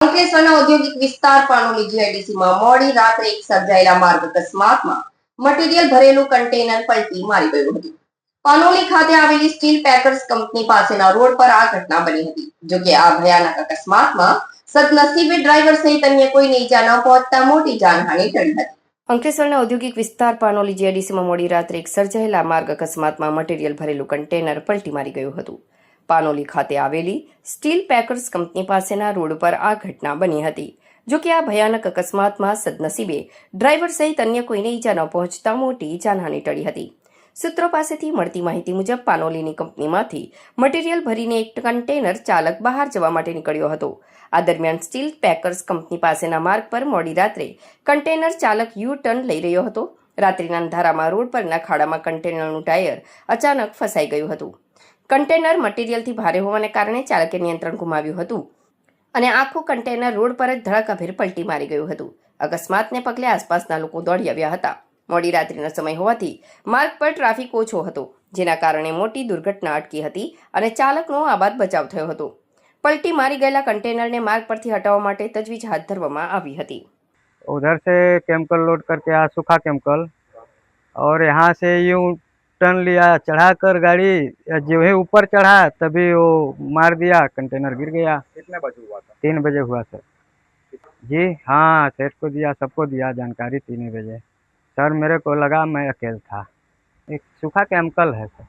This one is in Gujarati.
અંકલેશ્વરના ઔદ્યોગિક વિસ્તાર પાનોલી જીઆઈડીસીમાં મોડી રાત્રે એક સર્જાયેલા માર્ગ અકસ્માતમાં મટીરીયલ ભરેલું કન્ટેનર પલટી મારી ગયું હતું. પાનોલી ખાતે આવેલી સ્ટીલ પેકર્સ કંપની પાસેના રોડ પર આ ઘટના બની હતી. જોકે આ ભયાનક અકસ્માતમાં સદનસીબે ડ્રાઈવર સહિત અન્ય કોઈને ઈજા ન પહોંચતા મોટી જાનહાનિ ટળી હતી. અંકલેશ્વરના ઔદ્યોગિક વિસ્તાર પાનોલી જીઆઈડીસીમાં મોડી રાત્રે એક સર્જાયેલા માર્ગ અકસ્માતમાં મટીરીયલ ભરેલું કન્ટેનર પલટી મારી ગયું હતું. પાનોલી ખાતે આવેલી સ્ટીલ પેકર્સ કંપની પાસેના રોડ પર આ ઘટના બની હતી. જોકે આ ભયાનક અકસ્માતમાં સદનસીબે ડ્રાઈવર સહિત અન્ય કોઈને ઈજા ન પહોંચતા મોટી જાનહાનિ ટળી હતી. સૂત્રો પાસેથી મળતી માહિતી મુજબ પાનોલીની કંપનીમાંથી મટીરીયલ ભરીને એક કન્ટેનર ચાલક બહાર જવા માટે નીકળ્યો હતો. આ દરમિયાન સ્ટીલ પેકર્સ કંપની પાસેના માર્ગ પર મોડી રાત્રે કન્ટેનર ચાલક યુ ટર્ન લઈ રહ્યો હતો. રાત્રિના અંધારામાં રોડ પરના ખાડામાં કન્ટેનરનું ટાયર અચાનક ફસાઈ ગયું હતું. કન્ટેનર મટીરીયલથી ભારે હોવાને કારણે ચાલકે નિયંત્રણ ગુમાવ્યું હતું અને આખું કન્ટેનર રોડ પર જ ધડાકાભેર પલટી મારી ગયું હતું. અકસ્માતને પગલે આસપાસના લોકો દોડી આવ્યા હતા. મોડી રાત્રિનો સમય હોવાથી માર્ગ પર ટ્રાફિક ઓછો હતો, જેના કારણે મોટી દુર્ઘટના અટકી હતી અને ચાલકનો આબાદ બચાવ થયો હતો. પલટી મારી ગયેલા કન્ટેનરને માર્ગ પરથી હટાવવા માટે તજવીજ હાથ ધરવામાં આવી હતી. उधर से केमिकल लोड करके आया, सूखा केमिकल, और यहाँ से यूं टर्न लिया, चढ़ा कर गाड़ी जो है ऊपर चढ़ा तभी वो मार दिया, कंटेनर गिर गया। कितने बजे हुआ था? 3 बजे हुआ सर। जी हाँ, सेठ को दिया, सबको दिया जानकारी 3 बजे। सर मेरे को लगा मैं अकेला था। एक सूखा केमिकल है सर।